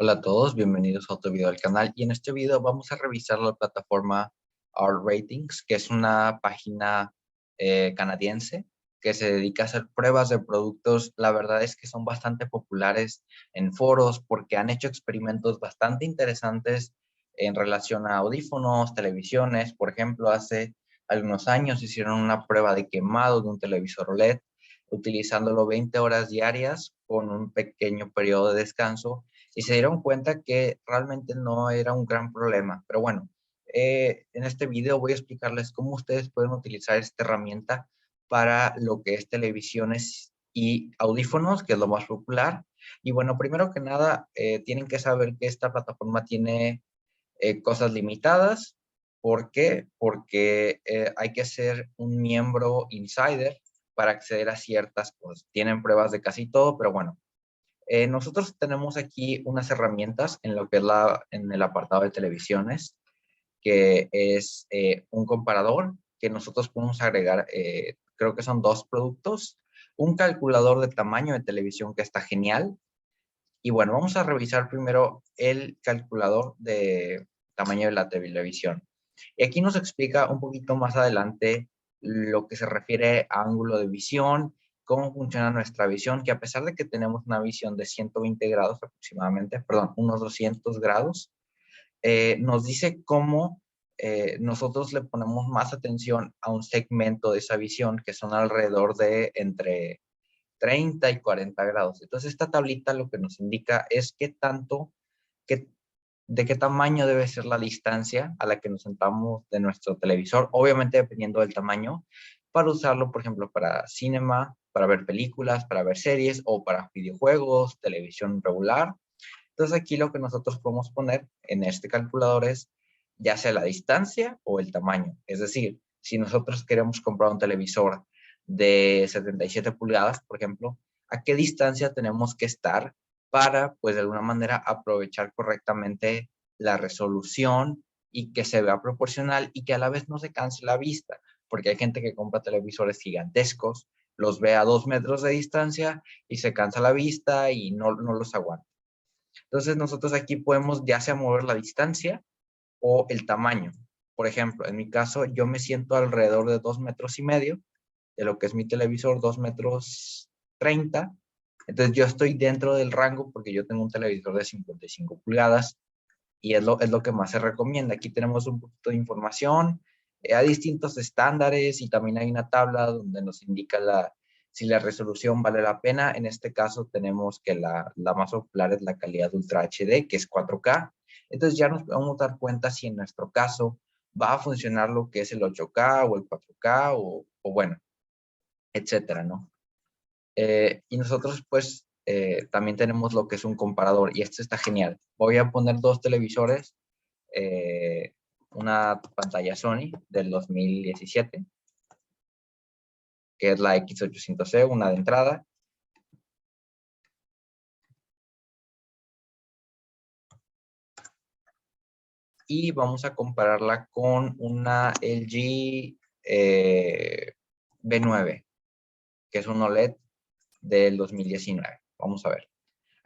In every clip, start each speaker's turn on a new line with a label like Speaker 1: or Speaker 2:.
Speaker 1: Hola a todos, bienvenidos a otro video del canal y en este video vamos a revisar la plataforma R-Ratings, que es una página canadiense que se dedica a hacer pruebas de productos. La verdad es que son bastante populares en foros porque han hecho experimentos bastante interesantes en relación a audífonos, televisiones. Por ejemplo, hace algunos años hicieron una prueba de quemado de un televisor OLED utilizándolo 20 horas diarias con un pequeño periodo de descanso y se dieron cuenta que realmente no era un gran problema. Pero bueno, en este video voy a explicarles cómo ustedes pueden utilizar esta herramienta para lo que es televisiones y audífonos, que es lo más popular. Y bueno, primero que nada, tienen que saber que esta plataforma tiene cosas limitadas. ¿Por qué? Porque hay que ser un miembro insider para acceder a ciertas cosas. Tienen pruebas de casi todo, pero bueno, nosotros tenemos aquí unas herramientas en lo que es en el apartado de televisiones, que es un comparador que nosotros podemos agregar, creo que son dos productos, un calculador de tamaño de televisión que está genial. Y bueno, vamos a revisar primero el calculador de tamaño de la televisión. Y aquí nos explica un poquito más adelante lo que se refiere a ángulo de visión, cómo funciona nuestra visión, que a pesar de que tenemos una visión de 120 grados aproximadamente, perdón, unos 200 grados, nos dice cómo nosotros le ponemos más atención a un segmento de esa visión, que son alrededor de entre 30 y 40 grados. Entonces, esta tablita lo que nos indica es de qué tamaño debe ser la distancia a la que nos sentamos de nuestro televisor, obviamente dependiendo del tamaño, para usarlo, por ejemplo, para cinema, para ver películas, para ver series o para videojuegos, televisión regular. Entonces, aquí lo que nosotros podemos poner en este calculador es ya sea la distancia o el tamaño. Es decir, si nosotros queremos comprar un televisor de 77 pulgadas, por ejemplo, ¿a qué distancia tenemos que estar para, pues, de alguna manera aprovechar correctamente la resolución y que se vea proporcional y que a la vez no se canse la vista? Porque hay gente que compra televisores gigantescos, los ve a 2 metros de distancia y se cansa la vista y no los aguanta. Entonces nosotros aquí podemos ya sea mover la distancia o el tamaño. Por ejemplo, en mi caso, yo me siento alrededor de 2,5 metros de lo que es mi televisor, 2,30 metros. Entonces yo estoy dentro del rango porque yo tengo un televisor de 55 pulgadas y es lo que más se recomienda. Aquí tenemos un poquito de información, hay distintos estándares y también hay una tabla donde nos indica si la resolución vale la pena. En este caso tenemos que la más popular es la calidad Ultra HD, que es 4K. Entonces ya nos podemos dar cuenta si en nuestro caso va a funcionar lo que es el 8K o el 4K o bueno, etcétera, ¿no? Y nosotros pues también tenemos lo que es un comparador y esto está genial. Voy a poner dos televisores, eh, una pantalla Sony del 2017, que es la X800C, una de entrada. Y vamos a compararla con una LG B9, que es un OLED del 2019. Vamos a ver.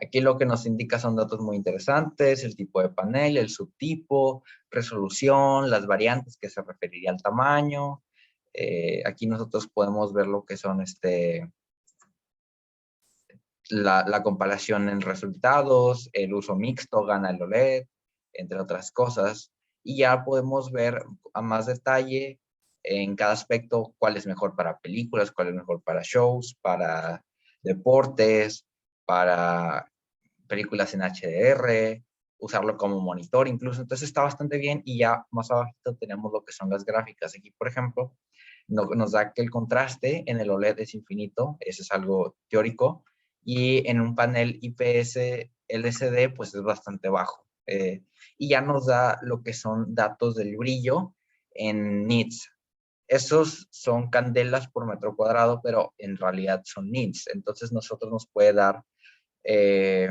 Speaker 1: Aquí lo que nos indica son datos muy interesantes, el tipo de panel, el subtipo, resolución, las variantes que se referiría al tamaño. Aquí nosotros podemos ver lo que son la comparación en resultados, el uso mixto, gana el OLED, entre otras cosas. Y ya podemos ver a más detalle en cada aspecto cuál es mejor para películas, cuál es mejor para shows, para deportes, para películas en HDR, usarlo como monitor incluso. Entonces está bastante bien y ya más abajo tenemos lo que son las gráficas. Aquí, por ejemplo, nos da que el contraste en el OLED es infinito, eso es algo teórico, y en un panel IPS LCD pues es bastante bajo. Y ya nos da lo que son datos del brillo en nits. Esos son candelas por metro cuadrado, pero en realidad son nits. Entonces nosotros nos puede dar eh,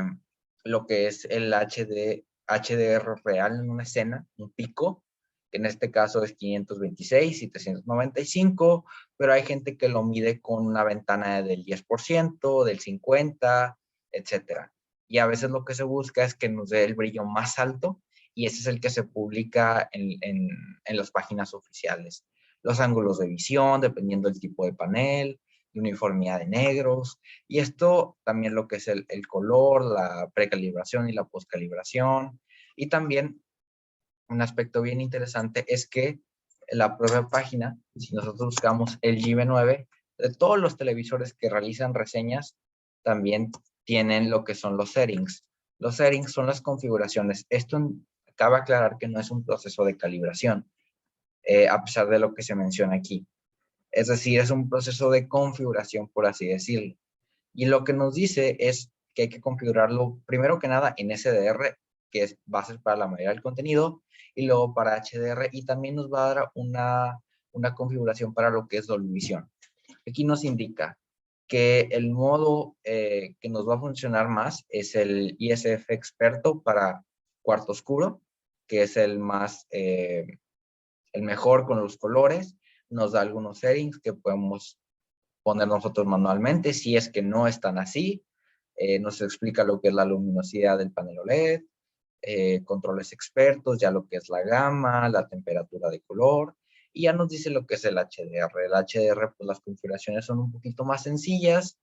Speaker 1: lo que es el HDR real en una escena, un pico, que en este caso es 526 y 395, pero hay gente que lo mide con una ventana del 10%, del 50%, etcétera. y a veces lo que se busca es que nos dé el brillo más alto y ese es el que se publica en las páginas oficiales. Los ángulos de visión, dependiendo del tipo de panel, la uniformidad de negros, y esto también lo que es el color, la precalibración y la postcalibración, y también un aspecto bien interesante es que la propia página, si nosotros buscamos el GV9, de todos los televisores que realizan reseñas, también tienen lo que son los settings. Los settings son las configuraciones. Esto cabe aclarar que no es un proceso de calibración, a pesar de lo que se menciona aquí. Es decir, es un proceso de configuración, por así decirlo. Y lo que nos dice es que hay que configurarlo primero que nada en SDR, que va a ser para la mayoría del contenido, y luego para HDR, y también nos va a dar una configuración para lo que es Dolby Vision. Aquí nos indica que el modo que nos va a funcionar más es el ISF experto para cuarto oscuro, que es el mejor con los colores. Nos da algunos settings que podemos poner nosotros manualmente, si es que no están así. Nos explica lo que es la luminosidad del panel OLED, controles expertos, ya lo que es la gama, la temperatura de color, y ya nos dice lo que es el HDR. El HDR, pues las configuraciones son un poquito más sencillas,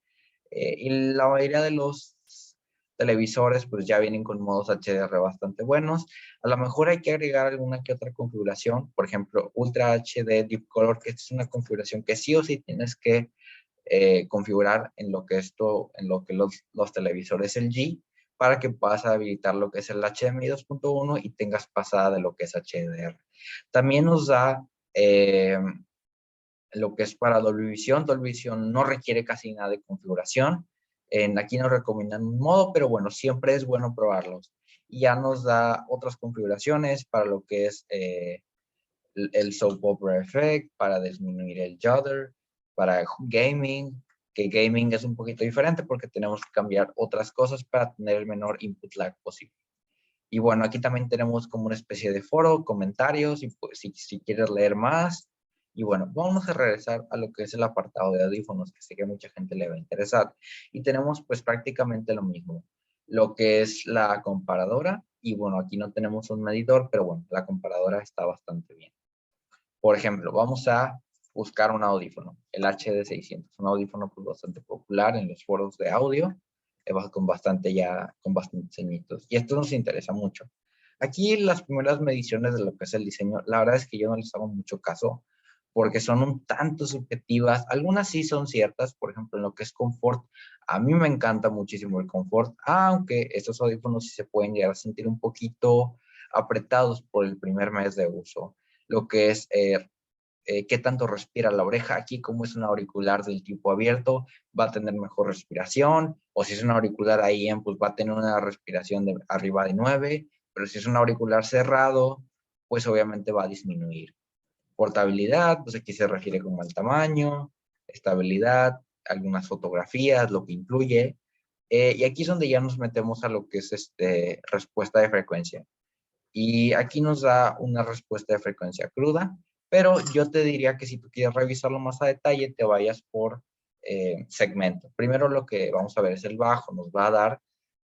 Speaker 1: y la mayoría de los televisores pues ya vienen con modos HDR bastante buenos. A lo mejor hay que agregar alguna que otra configuración, por ejemplo, Ultra HD Deep Color, que es una configuración que sí o sí tienes que configurar en lo que los televisores LG para que puedas habilitar lo que es el HDMI 2.1 y tengas pasada de lo que es HDR. También nos da lo que es para Dolby Vision. Dolby Vision no requiere casi nada de configuración. Aquí nos recomiendan un modo, pero bueno, siempre es bueno probarlos. Y ya nos da otras configuraciones para lo que es el Soap Opera Effect, para disminuir el judder, para gaming, que gaming es un poquito diferente porque tenemos que cambiar otras cosas para tener el menor input lag posible. Y bueno, aquí también tenemos como una especie de foro, comentarios, y pues, si quieres leer más. Y bueno, vamos a regresar a lo que es el apartado de audífonos, que sé que a mucha gente le va a interesar. Y tenemos pues prácticamente lo mismo, lo que es la comparadora. Y bueno, aquí no tenemos un medidor, pero bueno, la comparadora está bastante bien. Por ejemplo, vamos a buscar un audífono, el HD600, un audífono pues, bastante popular en los foros de audio, con bastantes añitos. Y esto nos interesa mucho. Aquí las primeras mediciones de lo que es el diseño, la verdad es que yo no les hago mucho caso, porque son un tanto subjetivas. Algunas sí son ciertas, por ejemplo, en lo que es confort. A mí me encanta muchísimo el confort, aunque estos audífonos sí se pueden llegar a sentir un poquito apretados por el primer mes de uso. Lo que es qué tanto respira la oreja. Aquí, como es un auricular del tipo abierto, va a tener mejor respiración, o si es un auricular IM, pues va a tener una respiración de arriba de 9, pero si es un auricular cerrado, pues obviamente va a disminuir. Portabilidad, pues aquí se refiere como al tamaño, estabilidad, algunas fotografías, lo que incluye. Y aquí es donde ya nos metemos a lo que es respuesta de frecuencia. Y aquí nos da una respuesta de frecuencia cruda, pero yo te diría que si tú quieres revisarlo más a detalle, te vayas por segmento. Primero lo que vamos a ver es el bajo, nos va a dar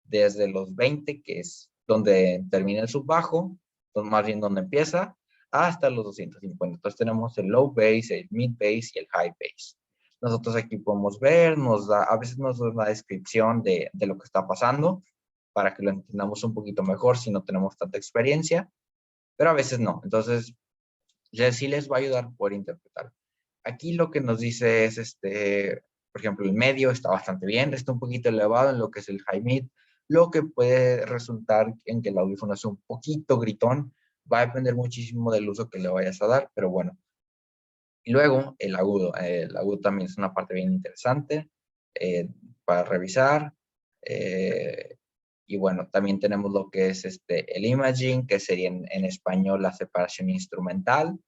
Speaker 1: desde los 20, que es donde termina el subbajo, más bien donde empieza, hasta los 250. Entonces tenemos el low bass, el mid bass y el high bass. Nosotros aquí podemos ver, a veces nos da una descripción de lo que está pasando, para que lo entendamos un poquito mejor si no tenemos tanta experiencia, pero a veces no. Entonces, sí les va a ayudar a poder interpretar. Aquí lo que nos dice es, por ejemplo, el medio está bastante bien, está un poquito elevado en lo que es el high mid, lo que puede resultar en que el audífono es un poquito gritón, va a depender muchísimo del uso que le vayas a dar, pero bueno. Y luego el agudo también es una parte bien interesante para revisar. Y bueno, también tenemos lo que es el imaging, que sería en español la separación instrumental,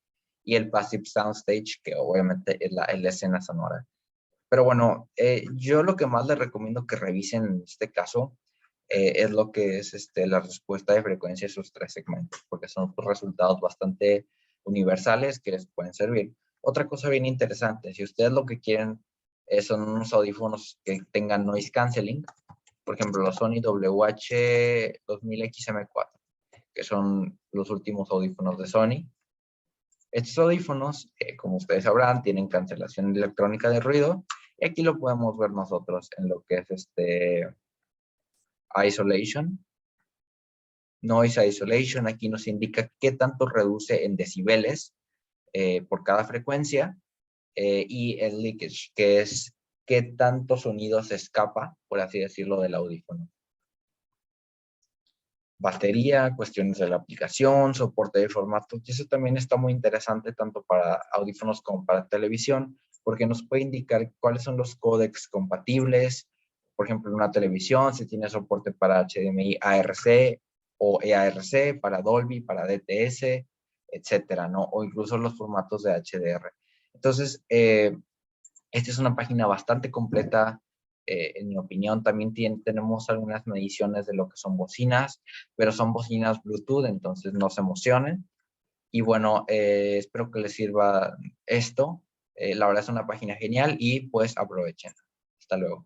Speaker 1: y el passive soundstage, que obviamente es la escena sonora. Pero bueno, yo lo que más les recomiendo que revisen en este caso es lo que es la respuesta de frecuencia de esos tres segmentos, porque son pues, resultados bastante universales que les pueden servir. Otra cosa bien interesante, si ustedes lo que quieren son unos audífonos que tengan noise canceling, por ejemplo, los Sony WH-2000XM4, que son los últimos audífonos de Sony. Estos audífonos, como ustedes sabrán, tienen cancelación electrónica de ruido, y aquí lo podemos ver nosotros en lo que es isolation. Noise isolation, aquí nos indica qué tanto reduce en decibeles por cada frecuencia, y el leakage, que es qué tanto sonido se escapa, por así decirlo, del audífono. Batería, cuestiones de la aplicación, soporte de formato, y eso también está muy interesante tanto para audífonos como para televisión, porque nos puede indicar cuáles son los códecs compatibles. Por ejemplo, en una televisión, si tiene soporte para HDMI ARC o EARC, para Dolby, para DTS, etcétera, ¿no? O incluso los formatos de HDR. Entonces, esta es una página bastante completa, en mi opinión. También tenemos algunas mediciones de lo que son bocinas, pero son bocinas Bluetooth, entonces no se emocionen. Y bueno, espero que les sirva esto. La verdad es una página genial y pues aprovechen. Hasta luego.